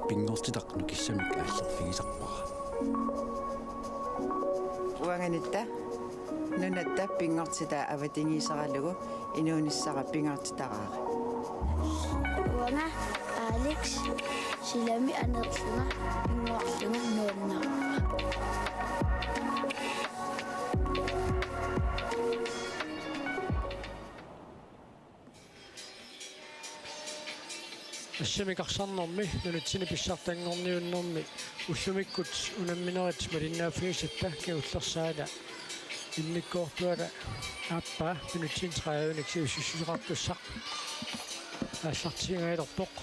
пингортитақ нукиссамик ааллерфигисарпара уанганита нунатта пингортита аватингисаралугу инуунissара пингортитараара уанга Алекс силами анерлунга пингуарлунга нууннаа ассамикарсарнэрми нунатсини писсартангорниуннэрми уллумиккут унамминерат малиннааффигисатта киуллерсаала инниккоортуала ааппа нунатсин траавник сиуссусуқартуссақ ааллартигингаилерпоқ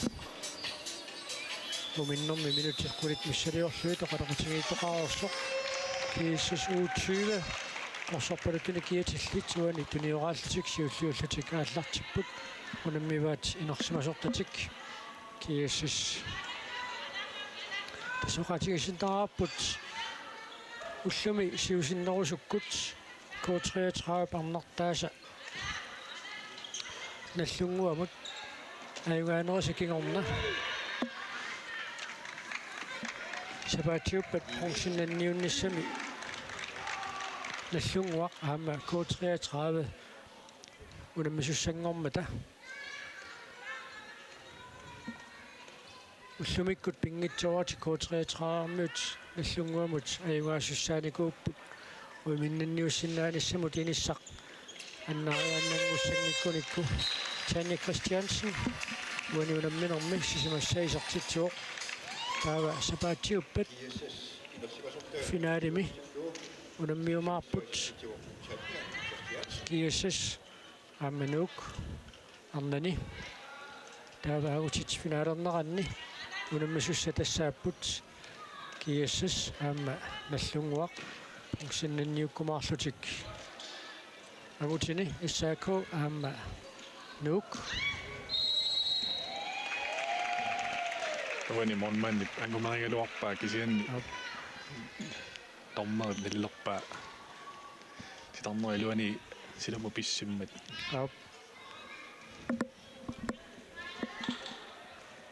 моминнэрми минутиққулит миссалиорлуи тоқалақатигииттоқарорсоқ кииссус U20 орсорпалутуни киатиллит туани туниорааллутик сиуллиуллатик ааллартиппут унаммиваат инерсимасортатик кииссус тасоқатигисинтараарпут уллуми сиусиннерусуккут K33 парнартааса наллунгуамут аюгаанерисакингорна сабатиуппат функционанниунниссами наллунгуа аама K33 унаммисуссангормата уллумиккут пингитсуарати K33-мут наллунгуамут аюгаасуссааникууппут уиминнанниуссиннааниссамут иниссақ аннаарианнангуссангиккуникку Tanja Christiansen уаниунамминерми сисимассаисартитсуоқ таава сапаатиуппат финалими унаммиумаарпут киэсэс амманук арнани таава агутит финалернеранни унаммисусса тассааппут киэсэс аама наллунгуақ функционанниуккумаарлутик агутини иссаако аама нук Wani monmanni angumarigaluarpaa kisianni tormeret nillerpaa titarneriluani silamu pissimmat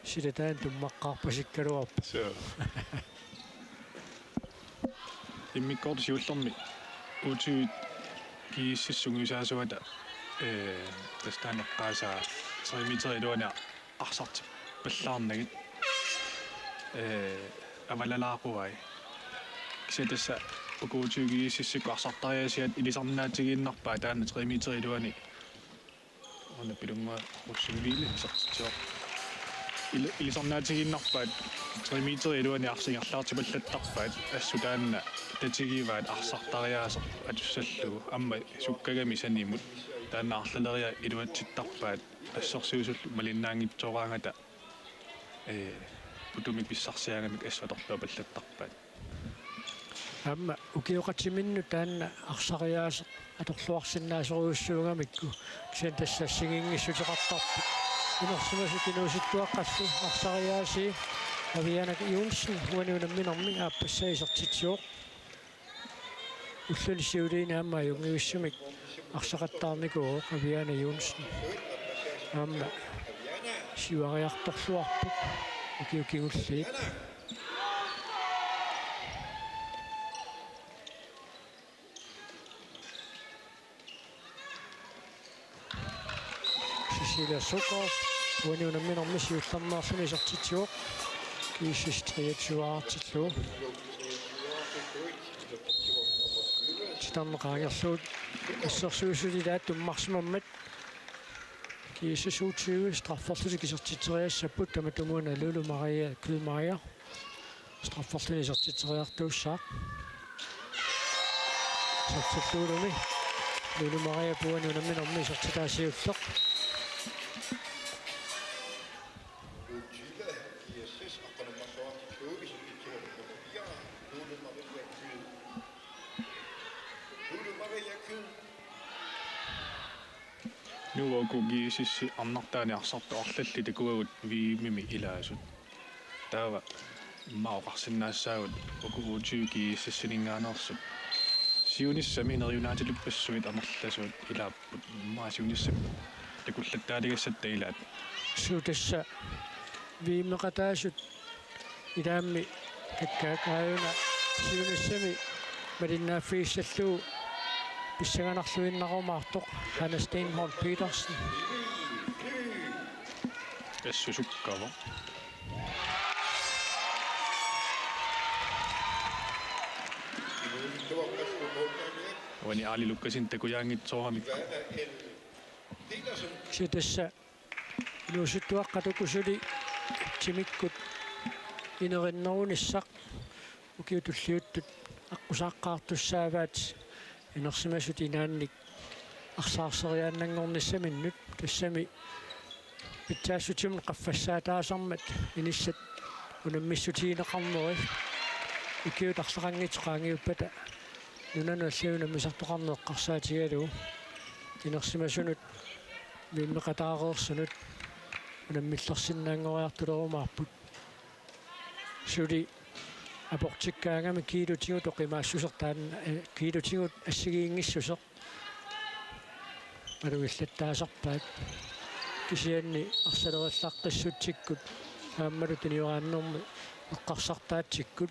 silataan tummaqqaarpasikkaluarpa so immikkortu siullermi uti kiississungisaasuata tastaanneqqaasaa sarimiteri arsarti pallaarnagit авалалааруай кисатасса укуутигииссикку арсартариасиат илисарнаатигииннарпаа таана тримитерилуани онна пилунга руссумвиле сартитсоо илисарнаатигииннарпаат тримитерилуани арсингерлаартипаллаттарпаат ассутаанна татигиваат арсартариаасер атуссаллугу амма суккагами санимут таана арлалерия илуатситтарпаат ассорсиусуллу малиннаангитсораангата путумик писсарсиагамик ассаторпаа паллаттарпаат амма укиоқатиминну таанна арсариаас аторлуарсиннаасоруйуссуугамикку кисен тассассигингиссутеқартарпу инерсимасукинууситтуаққаллу арсариааси авианак юнсен уаниунамминерми ааппассаисертитсиоқ уллулиссиулиина амма юнгиуссумик арсақаттаарникуу авиана юнсен амма сиуариарторлуарпу укиукигуллиит Cecilia Sokov уаниунамминерми сиулларнаарсуни сертитсиоқ кииссистриатсуаартиллу титарнеқаангерлуут ассерсуусулилаат туммарсимаммат кииссус U20 strafforslutti кисертитсериассаппут таматумуна Лулу Мария Кыл Мария strafforslutti сертитсериартууссаақ сертиллуулуми Лулу Мария пуаниунамминерми сертитаасиуллеқ нуокугиисисси арнартаани арсарта орлалли такуагут виимими илаасут таава маоқарсинаассаагут укуутиугииссассинингаанерсут сиуниссами нерюнаатилуппассуит амерласуут илааппут маасиунissam такуллаттаалигассатта илаат суутасса виимеқатаасут idaammi kakkaakaayuna siunassami malinnaaffiissalluu pissaganarluinnarumaartoq Hanna Stenholt Petersen assusukkava wani ali lukkasin tekujaangitsoormikku sitassa inuusuttuaqqatukusuli timikkut inerinnerunissaq ukiutulliuttut аққусааққаартуссааваат инерсимасут инаанник арсаарсериааннангорниссаминнут тассами питсаассутимун qaffassaataasarmat inissat unamмиссутиинеқарнери икиут арлақангитеқаангиуппата нунаналлиуна мисартоқарнеэққарсаатигалу инерсимасунут миммеқатаареерсунут унаммиллерсиннаангориартулерумаарпут сули апортиккаангами килутигут оқимаассусертаан килутигут ассигиингиссусеқ малуиллаттаасарпаат кисианни арсалериллаққиссутсиккут ааммалутиниорааннэрми эққарсартаатсиккут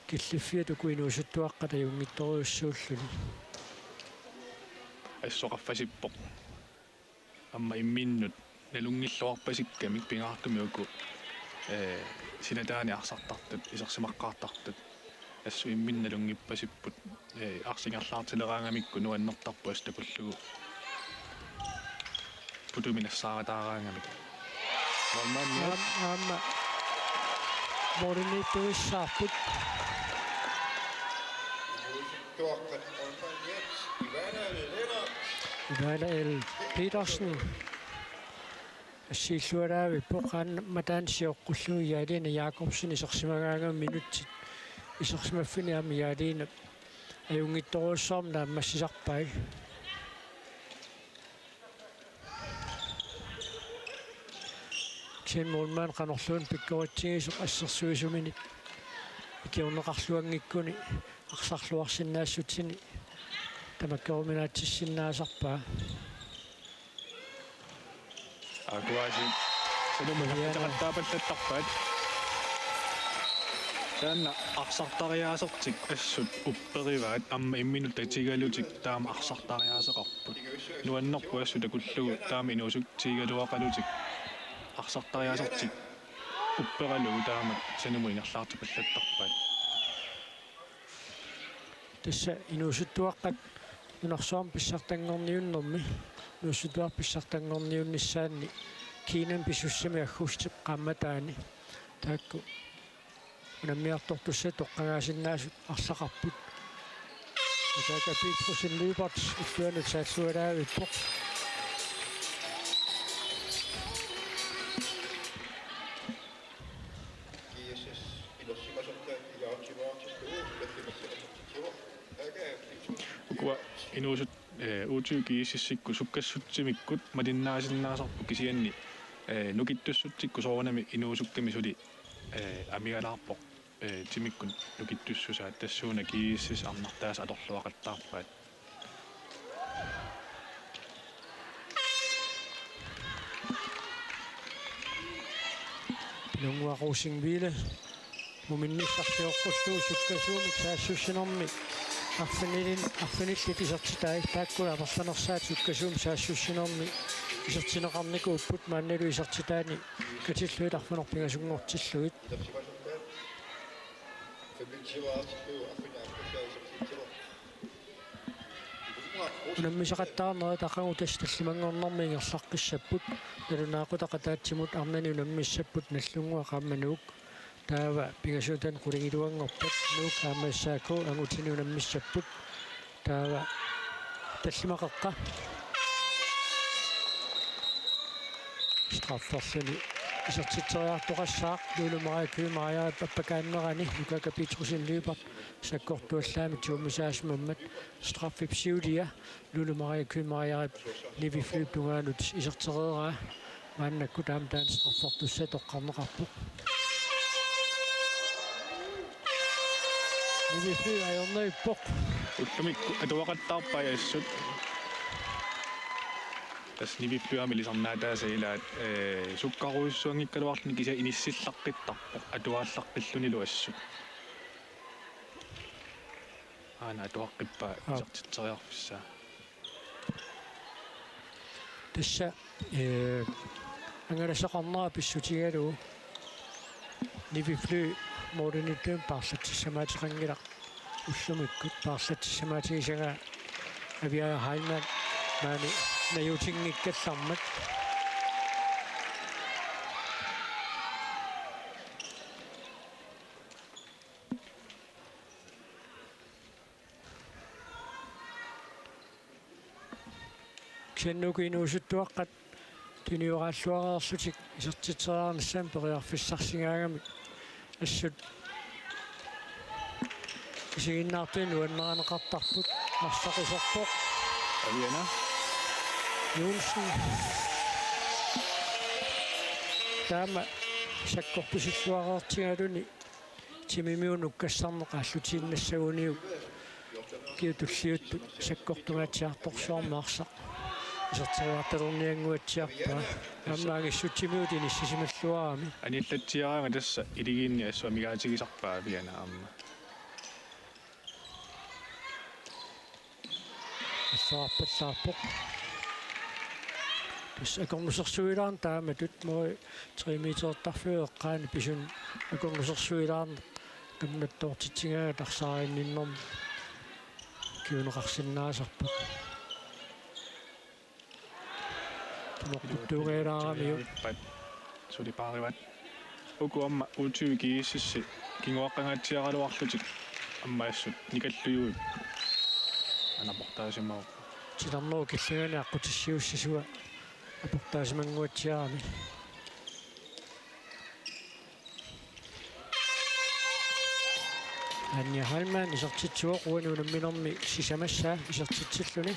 киллиффиатуку инуусуттуаққата юнгитториуссууллуни ассоқарфасиппоқ амма имминнут налунгиллуарпасиккамик пингаартумиуку синатаани арсартартут исерсимаққаартартут ассу имминналунгиппасиппут арсингерлаартилераангамикку нуаннертарпу астакуллугу путуминассааратаараангамик нормально аама моринитуиссаарпут Ivana L. Petersen ассииллуалаави поқаан матаансиоққуллуи яалина Якобсен исерсимагаангам минутсит исерсимаффини аами яалина аюнгитторуссаарм нааммассисарпай кеммолман канорлуун пиккоритсигисоқ ассерсуисумини икиорнеқарлуангиккуни арсарлуарсинаассутсини тамаккеруминаатсиссиннаасарпаа акуаси сэнумматақаттаапаллаттарпаат таанна арсартариаасертик ассут уппериваат амма имминут татигалутик таама арсартариаасеқарпут нуаннерпу ассу такуллугу таама инуусук тигалуақалутик арсартариаасертик уппералугу таама санумуинерлаартипаллаттарпаат тасса инуусуттуаққат нунарсуарм писсартангорниуннэрми нуусутуар писсартангорниунниссаанни кинан писуссами аггустип қамматаани таакку унаммиартортусса тоққагаасиннаасут арлақарпут исака Петрусен Люберт иллуанут сааллуалаавиппоқ ukua inuusut uutiukiississikku sukkassutsimikкут малиннаасиннаасарпу кисианни нукиттуссутсикку соорнами инуусукками сули амигалаарпоқ тимиккун нукиттуссусаат тассууна кииссис арнартаас аторлуақаттаарпаат пилунгуарусингвиле муминниссарсиоққуллуу суккасуумик саассуссинерми арфиниллит исертитаи тааккула аверланерсаат суккасуум саассуссинерми исертинеқарнику уппут маанналу исертитаани катиллуит арфинерпигасунгортиллугит унаммисақаттаарнери тақагу тас таллимангорнэрми ингерлаққиссаппут налунаақутақатаатсимут арнани унаммиссаппут наллунгуа қаммануук таава пигасуутан қулигилуангорпат нуук аамассааку ангутини унаммиссаппут таава таллимақаққа страфферсани исертитсериартоқассаақ лулумариакуимариаа паппакааннерани Luka Petrusен Люберт саккортуаллаами туумисаасмаммат страффипсиулия лулумариакуимариаа ливифлюптунгаанут исертерераа мааннакку таам таан страффортусса тоққарнеқарпоқ ливифлю аёрнериппоқ уллумикку атуақаттаарпаяассут тас нивиппиами лисарнаатаасаилаат суккаруйуссуангиккалуарлни кися иниссиллаққиттарпо атуааллаққиллунилу ассут аана атуаққиппаа исартитсериарфиссаа тасса ангаласақарнаа писсутигалуу нивифлу модернитэм парлатсамаатеқангилақ уллумиккут парлатсамаатигисага авиа хайлнат маани наюутингиккаллармат кеннукинуусуттуаққат тиниорааллуареерсутик исертитсериарнассаам периарфиссарсингаагами ассут кисигиннаартуин уаннеранеқартарпут арсақисорпоқ авиана Jonsen таама саккорпусиллуареертигалуни тимимиунуккассарнеқаллутииннассагуниу киутуллиуттут саккортугаатсиарторсуармаарсақ исертериарталерниангуатсиарпаа аммаагиссутсимиутини сисималлуарами аниллатсиараама тасса илигиинни ассуа мигаатигисарпаа авиана аама ассаарпаллаарпоқ тус акорнусерсуилаан таама тутмой 3 метертарфуеэққаани писун акорнусерсуилаан камнаттоортитсигаа тарсааринниннэрм киунеқарсинаасарпоқ тунортуттугээлаарамиу сулипаариват уку амма утуи кииссисси кингуаққангаатсиаралуарлутик аммаассут никаллуюи анапортаасимаа тиларноо киллугани аққутиссиуссисуа апортаасимангуатсиарами анни халман исертитсуоқ уанунамминерми сисамассаа исертитсиллуни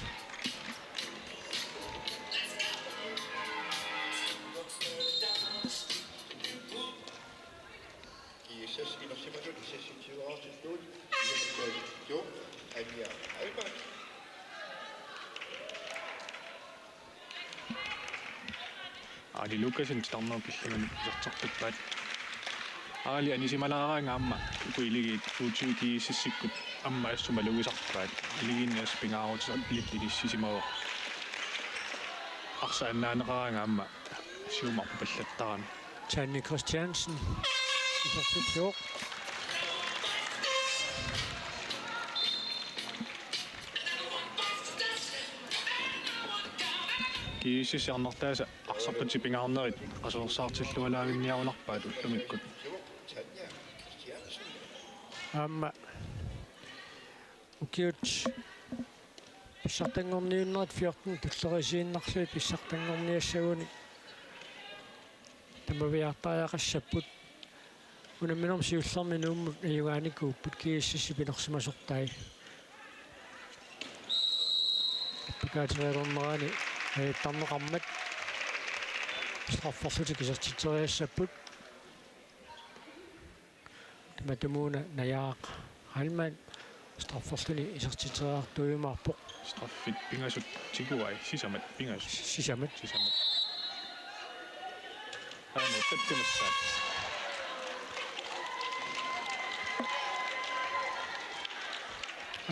аали лукасин тарноо киллугани исертертуппаат аали анисималаараанга амма уилигит утуи кииссиккут амма ассума лугисарпаат илигинниас пингаарутисар илиттилиссисимава арсааннаанеқаранга амма сиумарпу паллаттарами Tanne Christiansen исертитсуоқ кииссисиарнартааса арсарпати пингаарнерит асуерсаартиллуалаагинниарунарпаат уллумиккут амма укиут писсартангорниуннерит 14 туллерисииннарлуи писсартангорниассагуни тамавиартааяқассаппут унамминерм сиуллерми нууммут аюгааникууппут кииссисси пинерсимасортай пикаатерернерани тарнеқармат страффорсутик исертитсериассаппут таматумууна наяақ халман страффорсуни исертитсериартуйумаарпоқ страффит пингасут тигуай сисамат пингасут сисамат аана тэттэмэссаат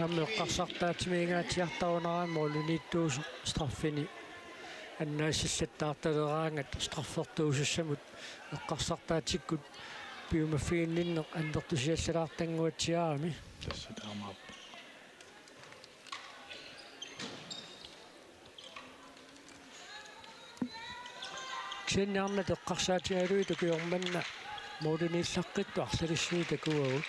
аммеққарсартаатимигаатиартарунераама улуниттуусо страффини аннаассиллаттаарталераангат страффортуусуссамут эққарсартаатиккут пиумаффиинниннеқ андертусиаллалаартангуатсиарами тассатаамаап ксинниарна теққарсаатигалуи такуйорманна модерниллаққитту арлалиссуи такуагут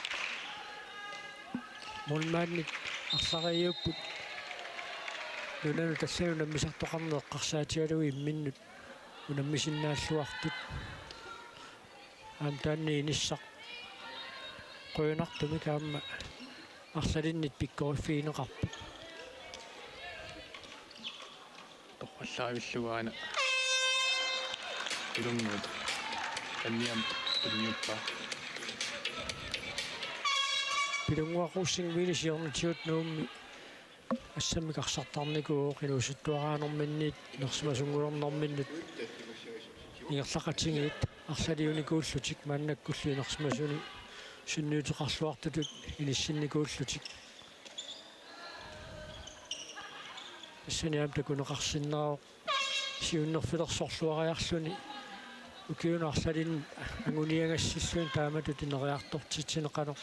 молмааннит арлариуппут нунану тассану наммисартоқарне эққарсаатигалуи имминнут унаммисиннааллуартут антаанни иниссақ қуйнартуми каама арлалиннит пиккориффиинеқарпу торраллаавиллугаана илунгут анниам илунгуппа пилунгуақуссин вилисиорнатиут нуумми ассамик арсартарникуу qinusuttuaraanэрминниит нерсмасунгулернэрминнут ингерлақатингиит арсалиуникууллутик мааннаккулли нерсмасуни синниутеқарлуартутут иниссинникууллутик иссаниам такунеқарсиннераа сиуннерфилерсорлуариарлүни укиунаарсалин агуниагассиллуин тааматут инериартортитсинеқано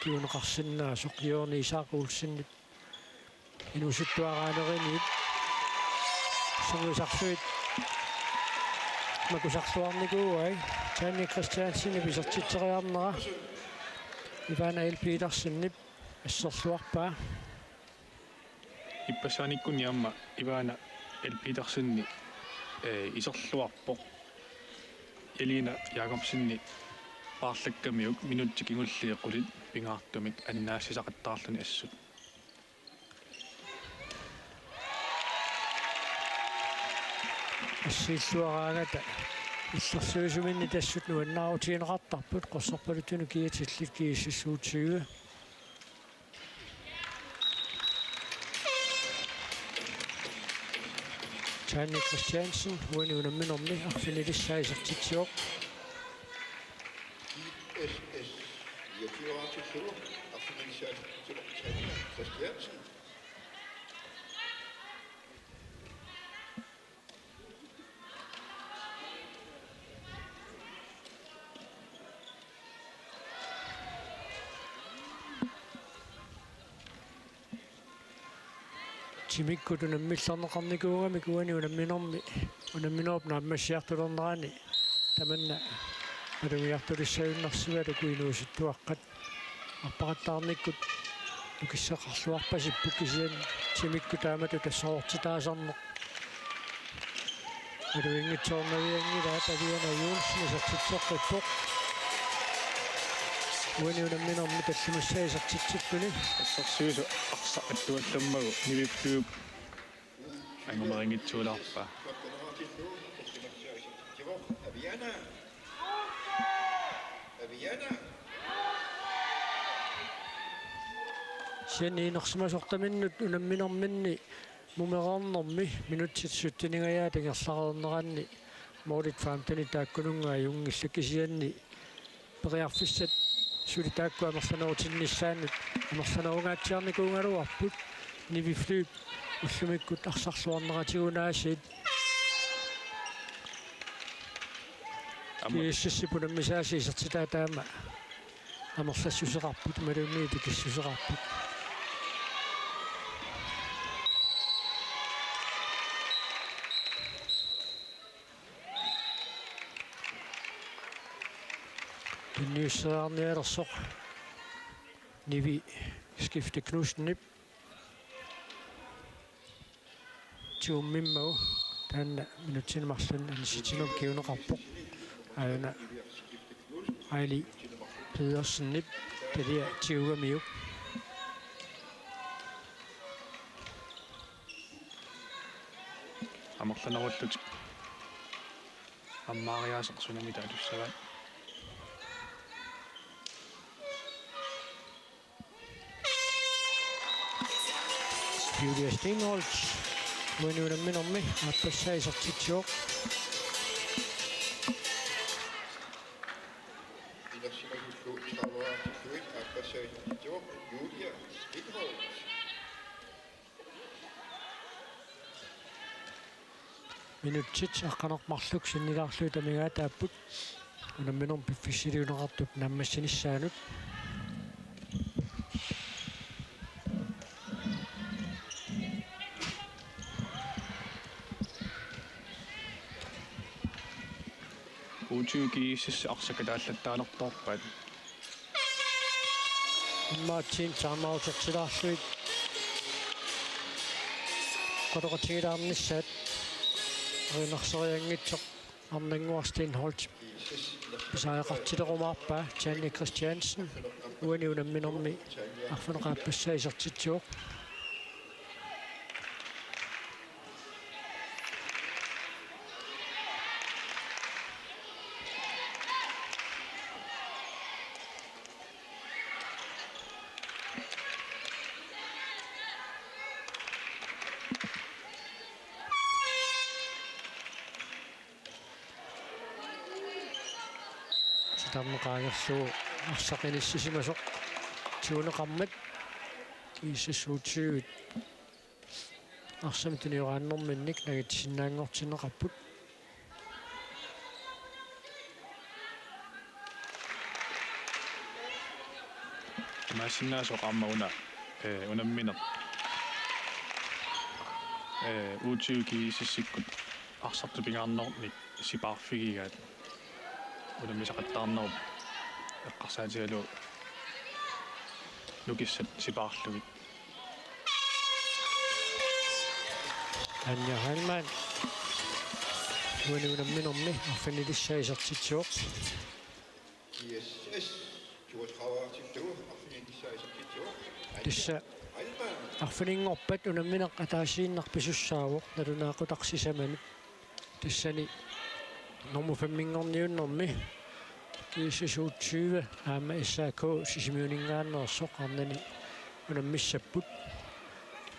киунеқарсиннаа соқиорни исаақуулсиннит инусуттуараанеринит сумусарсуит макусарлуарникууай Жанни Кристиансини писертитсериарнера Ивана Эл Питерсеннип ассерлуарпаа иппасааниккуни амма Ивана Эл Питерсенни исерлуарпо Элина Якобсенни paarlakkamiuk minuuttik ingulliiqqulit pingaartumik annaassisaqattaarluni assut ассииллуараангата иллерсуисуминни тассут нуаннаарутиинеқартарпут қорсорпалутуну киатиллит кииссуутсуйуа Жанни Кристиансен уануунамминерми арфинилиссаисертитсиоқ тимиккутунаммиллернеқарникуугами куаниунамминерми унамминерп нааммассиартулернерани таманна алугиартулиссаюннарсивалу куинуусуттуаққат арпақаттаарниккут укиссақарлуарпасиппу кисиан тимикку таамату тассаортитаасарнеқ алуингитсоорнавиангилаа тавиана юунсна сартитсоққиппоқ уаниунамминерми таллимассаисартитсиппуни ассерсуису арса аттуалламмагу нивиппиуп ангумерингитсуулаарпаа сианинерсимасортаминнут унамминерминни мумераарнэрми минутситсуттингаyaa тангерларернеранни морит фамтани тааккунунгаа юнгиллаккисианни периарфиссат сулитаакку амерсанаутинниссаанут амерсанаугаатсиарникуунгалуарпут нивифлуп уллумиккут арсарлуарнератигунаасит кииссиссипунаммисааси исертитаатаама амерлассусеқарпут малуунниити киссусеқарпут Nyssaarnialersoq nivi skifte knusnip tuummimmagu taanna minutsinmarlun anisitinum kiuneqarpoq aana aili pedersennip talia tiugamiuk амерланеруллут аммаариаасерсунами таалуссаваа Julia Steenholz muinuunamminermi aappassaisartitsuoq Julia Steenholz minutsit aqqanermarluk sinnilaarlu tamigaa taapput unamminerm piffissiliuneqartup naammassinissaanup uutiukiississa arsakataallataalertorpat Martin taamautertilaarluit qotoqatigilaarnissat rinnerseriangitsoq arnanguarsteenholz pisaaeqartilerumaarpaa Janni Christiansen uaniunamminermi arfuneqaappassaisartitsuoq тарнеqaangerluu арсақиниссисимасоқ туунеқармат кииссуутсуут арсами туниорааннэрминник нагатсиннаангортинеқарпут маасиннаасоқ аммауна унамминеқ уутиуки сиссиккут арсарту пингаарнерник сипаарфигигаат унаммисақаттаарнеру эққарсаатигалу нукиссат сипаарлугит анья хайман унамминерни арфинилиссаисартитсуоқ тисса арфинингорпат унамминеқ атаасииннарписуссаавоқ налунаақутарсисаманут тассани норму фэммингорниуннэрми кииссуутсуува аама иссаако сисимиунингааннерсоқ арнани унаммиссаппут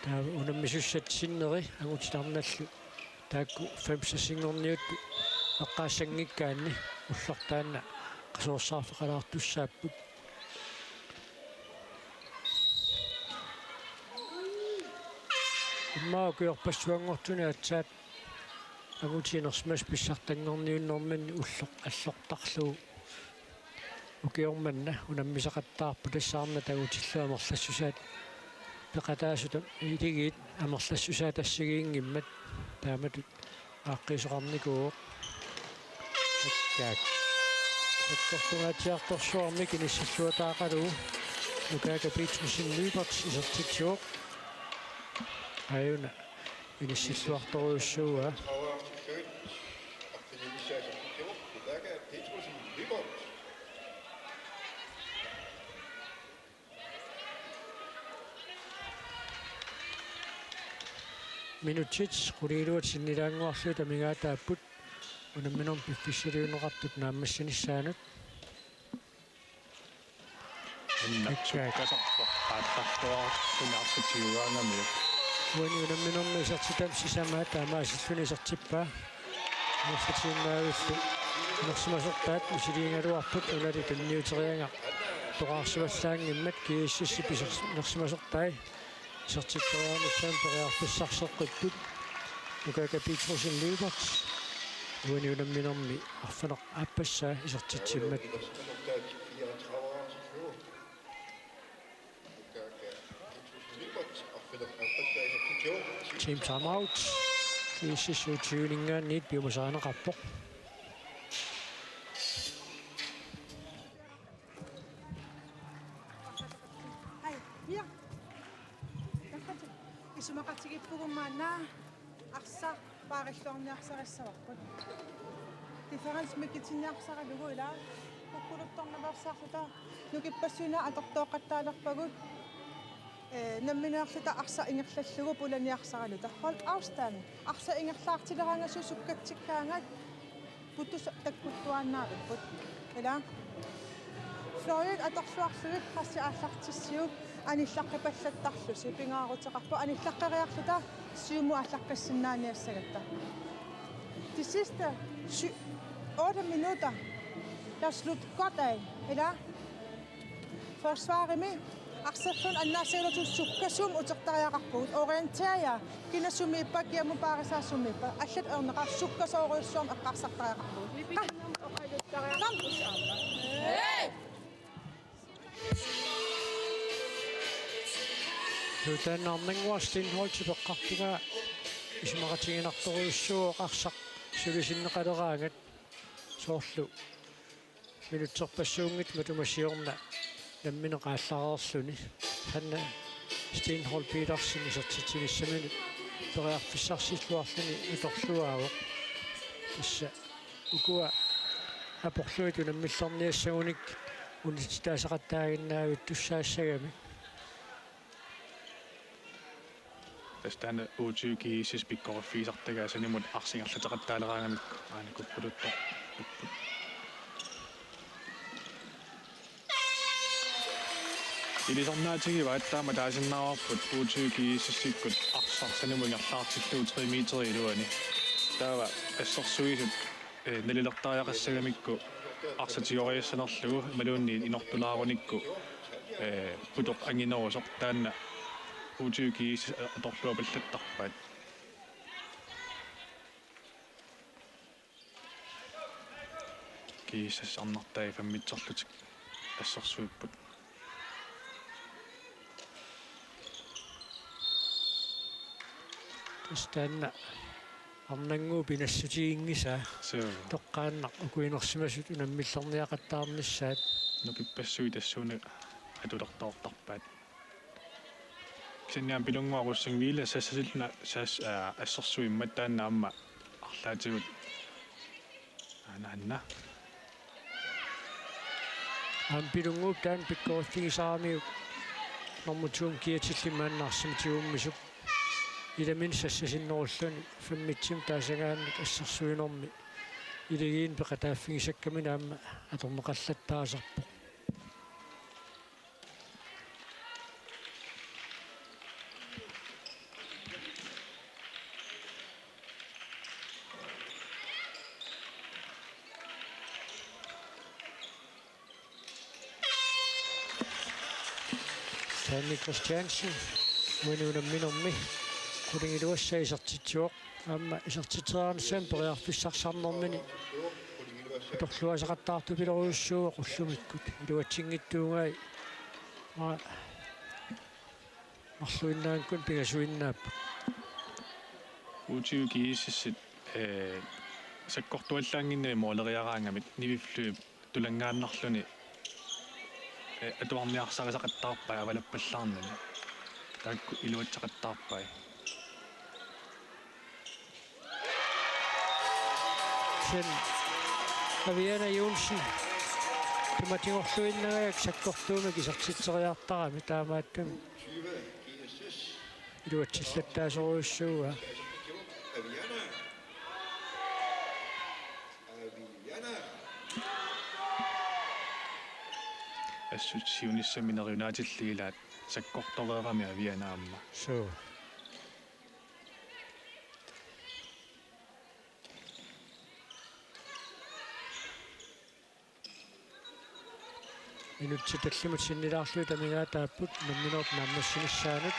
таа унаммисуссатсиннери агутиларналлу таакку фэмсасингорниутпу эққаассангиккаанни уллортаанна қасуорсаарфеқалаартуссааппут иммаакуйорпассуангортуни атсаат агутинерсмас писсартангорниуннэрмин аллортарлуу укиорманна унаммисақаттаарпу тассаарна тагутиллу амерлассусаат пеқатаасута илигиит амерлассусаа тассагиингиммат тааматут ааққисоқарникуу аккаак эккортугаатиарторсуарми киниссаллуатаақалуу нукака питрусин либерс исертитсуоқ аюна инississuartoruussууа минутсит кулилуат синнилаангуарлу тамигаатааппут унамминерм пиффиссалиунеқартут нааммассинissaanут иннаксуккасарпо ааттартуар сунаарсутигуаангами уани унамминерми сертитам сисамаа таамаасиллуни сертиппаа нэрсатииннаавиллу нерсимасортаат мисилиингалуарпут улали танниутерианга тоқарсиваллаангиммат кииссисси писерс нерсимасортай сертитториарнссаан периарписсарсеққиппут нукака питрусин либерс уани унамминерми арфанеқ ааппассаа исертитсиммат Team timeout. Kииссуутсиулингаанниит пиумасаанеқарпоқ. Hej, Pia. Исумақатигиппугуммаана арса паариллуарниарсариссаварпут. Difference микитинниарсаралугу илаа. куккулуттарнаварсаарлута нукиппассуна атортооқаттаалерпагут намминаарлута арса ингерллаллугу пуланиарсаралута холд австан арса ингерлаартилераангасу суккатсиккаангат путус таккуттуаннаавиппут ила флойд аторсуарлугит қасси ааллартиссиуп аниллаққипаллаттарлуси пингаарутеқарпу аниллаққариарлута сиуму ааллаққассиннааниассагатта de sidste 8 minutter, der slut godt af, eller? Forsvarer med. Aksefun annaselo tu sukkasum utaktaraqarput orienteria kinasumippak yamupara sa sumippa allat erneqa sukkasoorussuam aqqarsartariaqarput lipinnam oqaluttariaqarpussaarpa Tutanarnanguarstin hoitipeqqartuga ismaqatiginartoruussuoqarsaq sulisinneqaleraangat soorlu minutserpassuungit matumassiorna намминеқааллареерлүни ханна Стенхол Петерсен исертитигиссамини периарфиссарсиллуарлүни иторлуаава тасса укуа апорлуиту наммиллэрниассагуник унититаасақаттаагиннаавит туссаассагами тастана уутюки сиспиккорфиисартагаасанимут арсингерлатеқаттаалераангамик аанакуппулутта илисарнаатиги вааттаама таасиннаарпут уутюки сиссиккут арсарсанимунгерлаартиллуу 3 метри илуани таава ассерсуисут налилертариақассагамикку арсатиориассанерлугу малуунни инортулааруникку путоқ ангинерусоқ таанна уутиукиис аторлуа паллаттарпаат кииссарнартай фаммитсерлутик ассерсуиппут тастанна арнангуу пинассутиингиса тоққааннақ укуинерсимасут унаммиллерниақаттаарниссаат нукиппассуи тассууна атулертаортарпаат кисинниам пилунгуаруссангиила сассасилна саас ассерсуиммат таанна амма арлаатигут ананна ампилунгуу таан пиккорфигисарамиу нормутуум киатиллимааннаарсимтиуммисуп иламин сассасиннеруллуни фаммитсим таасагаанник ассерсуинерми илагиин пеқатааффигисаккамина амма аторнеқаллаттаасарпоқ Sanni Christiansen winunamminermi kulingiluassa isartitsuoq aamma isartiteraarnissaam periarfissarsaarnermini torluasaqattaartu pileruussuuq ullumikkut iluatsingittuungai marluinnaankun pigasuinnaappa uutiukiississit sakkortuallaanginni mooleriaraangamit nivifluip tulangaannarluni atuarniarsaqisaqattaarpai avalappallarnani taakku iluatsaqattaarpai sen Aviana Jonsen tumatingorluinnagaak sakkortuumik isartitseriartarami taamaattumi iluatsillattaasoruussuuga ассутсиунissamинериунааtilligilaat sakkortoreerami avianaamma so минутситаллимут синнилаарлуу тамигаатааппут намминерт нааммассинissaanут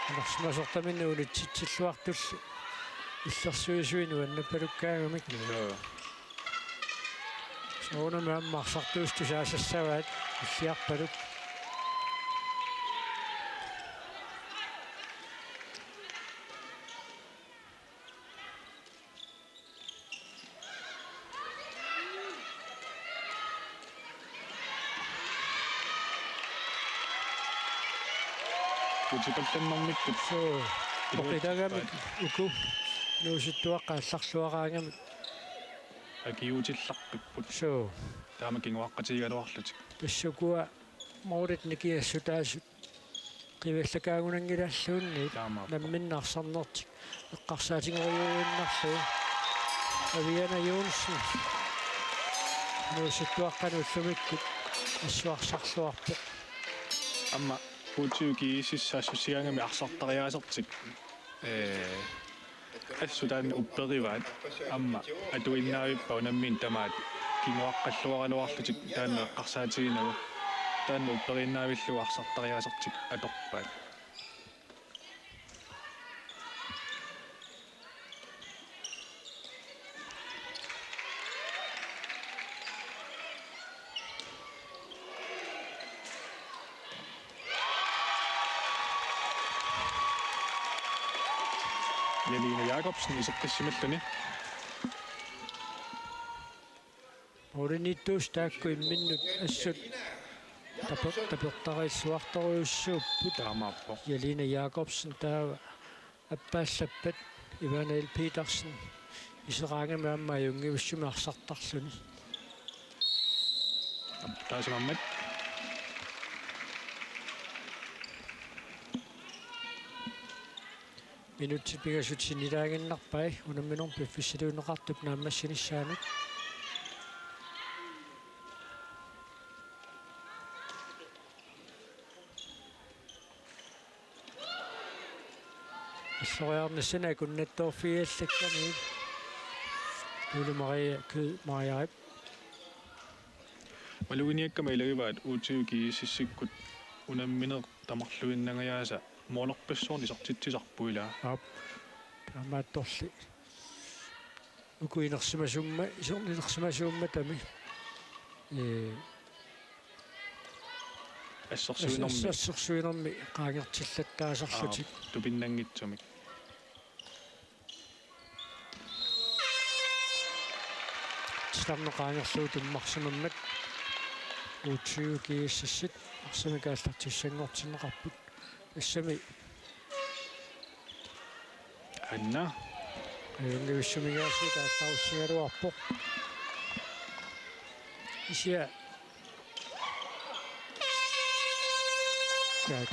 анарсимасортаминна унитситсиллуартулли иллерсуисуину аннаппалуккаагамик соонами аммарсартуусту саасассаваат иллиарпалут utipallannermikkut so оқитагамик уку нууситтуаққаалларлуараангамик akiutillarpikput so taama kinguaqqatigaluarlutik тассукуа моорит никиассутаасут qivallakaagunangilaalluunni намминнаарсарнертик эққарсаатингориуиннарлу Aviana Jonsen нууситтуаққануллумиккут ассуарсарлуарпоқ amma uutiukiississaassusigaangami arsartariasertik ассутаан уппериваат амма атуиннаавиппа унаммин тамаат кингуаққаллуаралуарлутик таанна эққарсаатигинагу таанна уппериннаавиллуг арсартариаасертик аторпаат Jelina Jacobsen isaqqissimalлуни оринитtuus таакку имминнут ассут таперторисуарторуйуссууппут таамааппо Jelina Jacobsen таава аппаассаппат Иванаил Питерсен исераангами амма юнгивиссуми арсартарлуни таасамаммат минутсит пигасут синилаагиннарпай унамминор пиффисилуунеқартуп нааммассинissaanут иссориарниссана куннаттоорфиаллакками Maria kød Maria малугиниаккама илагиваат уутиукииссиссиккут унамминеқ тамарлуиннагаяаса моолерпассуорни сартитсисарпуила ап тамаатторли укуинерсимасумма исорнилерсимасумма тами ассерсуинэрми ассерсуинерми qaangertillakkaasarlutик тупиннангитсумик станнеqaangerluut иммарсимаммат уутиукииссит арсамикааллартиссангортиннеқарпут ассами анна ингивиссумигаасита таусингалуарпо исиа яг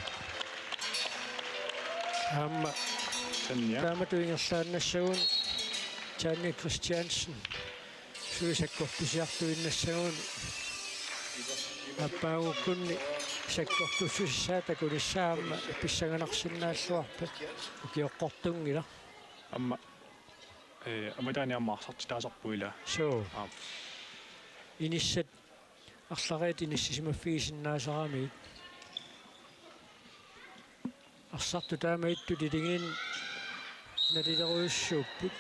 амма танья тааматуингерлааннассагун Janne Christiansen suisakkorpisiartuinnassagун аппаагуккунни саккортуссаатакулиссаама писсаганарсиннааллуарпа укиоққортунгила амма аматааниаммаарсартитаасарпуила so иниссат арлариат иниссисимаффигисиннаасарами арсарту таамаитту тилигин налилеруйуссууппут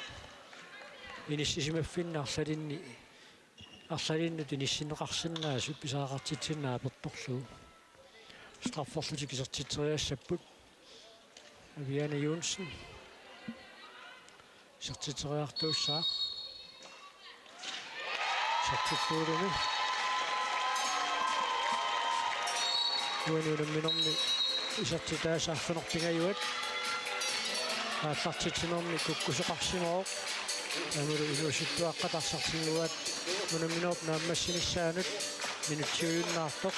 иниссисимаффиннаарлалинни арлалинну тиниссинеқарсинаасу писаақартитсинаа перторлугу страффорлутик исертитсериассаппут Aviana Jonsen сертитсериартууссаа сертитсуулуми уануунамминерми исертитаасаарфинерпингаюат ааллартитсинерми куккусеқарсимоо амулу инууситтуаққатарсартингуат унамминерп нааммассиниссаанут минутсиуйуннаартоқ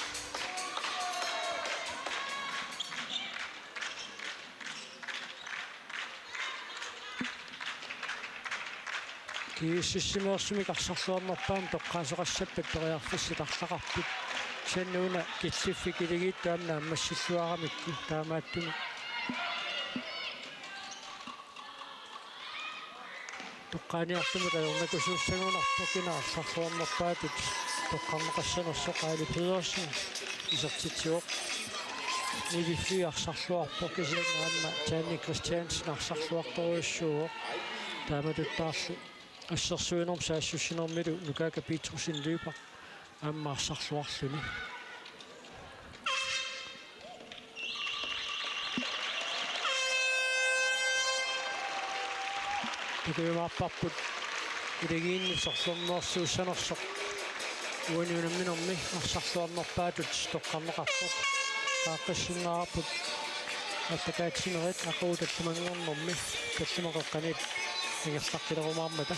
кииссимеерсумик арсарлуарнерпаам тоққаасеқассаппат ториарфисситарлақарпут саннууна киллиффик илигиит таамна аммассиллуарамикку таамааттуми тоққааниартума таернакусууссагунарпо кинаарларлуарнерпаатут тоққарнеқассанерсоқаали Педерсен исертитсиоқ нивиффи арсарлуарпо кисиангаамма Janne Christiansen арсарлуарторуйуссууоқ тааматуттаарлу ассерсуинерм саассуссинермилу нукака Петрусин лüüпар аммаарсарлуарлуни тукуимаарпарпут илигиинни сорлернерсууссанерсоқ уаниунамминерми арсарлуарнерпаатут тоққарнеқарпоқ qaaqqissinnаарput аттакаатсинерит ақууталлумангорнэрми каллумақеққанит ингерлаққилерумаармата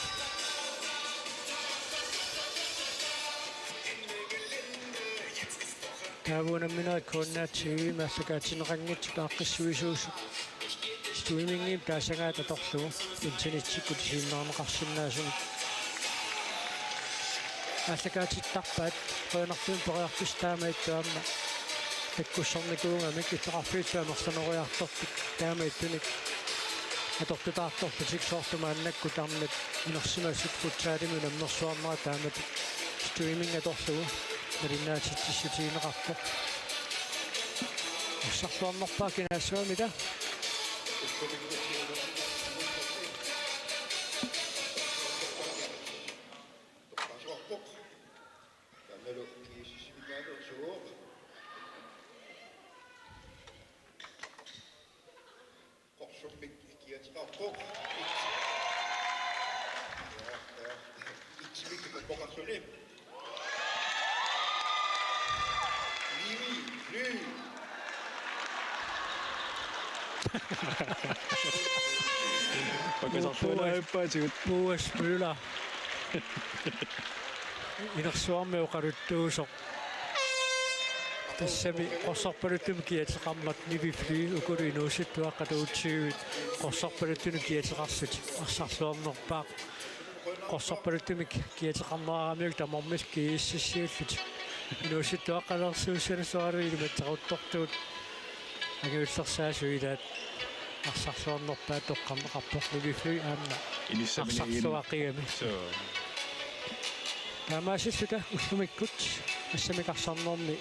таавуунамминерит кооннаатсигуи мааллакаатсинеқангит qaaqқиссуисуусу стримингип таасагаата торлугу интернетсиккут сииннаарнеқарсинаасуни мааллакаатиттарпаат qoyanartuun poriartustaamaittuamma таккуссорникуунгамик итеқарфиитсаамерсанериарторпут таамаиттуник аторпитаарторпутик соортумааннакку тарнат инерсимассут футсаалиму намнерсуарнера таамат стриминг аторлугу налиннаатиттиссутиинеқарпоқ уссарлуарнерпаа кинаассуамита пакасартуунааиппаатигут пуас мюла инерсуармеоқалуттуусоқ тассами қорсарпалуттум киатеқармат нивифли укулу инууситтуаққатуутсигуит қорсарпалуттуну киатеқарсут арсарлуарнерпаақ қорсарпалуттумик киатеқарнераамиук тамормис кииссиссиуллут инууситтуаққалерсууссанасуару илуматсақуттортуут агиуллерсаасуилаат арсарсуарнерпаа тоққарнеқарпорлугифлуи аама Илиссамини арсарсуақигами so таамаасиллута уллумиккут ассамикарсарнерми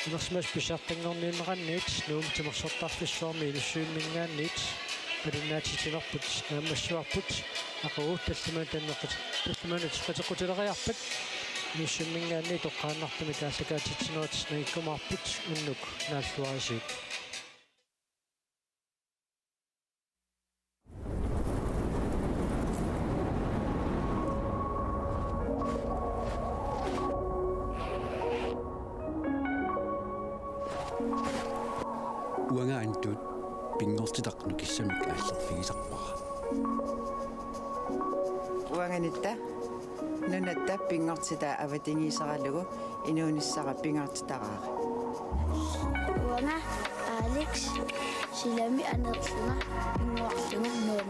инерсмас писартангорнииннеқанниит нуумтимерсортарфиссуарми илуссуиммингаанниит палиннаатитинерпут аамассуарпут ақуут таллимаатаннеққат таллимаанатеққатеқутилериарпат илуссуиммингаанни тоққааннартами таасакаатитсинерат наиккумаарпут уннук нааллуарисиит уангаантут пингортитақну киссамик ааллерфигисарпара уанганитта нунатта пингортита аватингисаралугу инуунissara пингортитараари Уана Алекс силами анерлуна пингуарлуна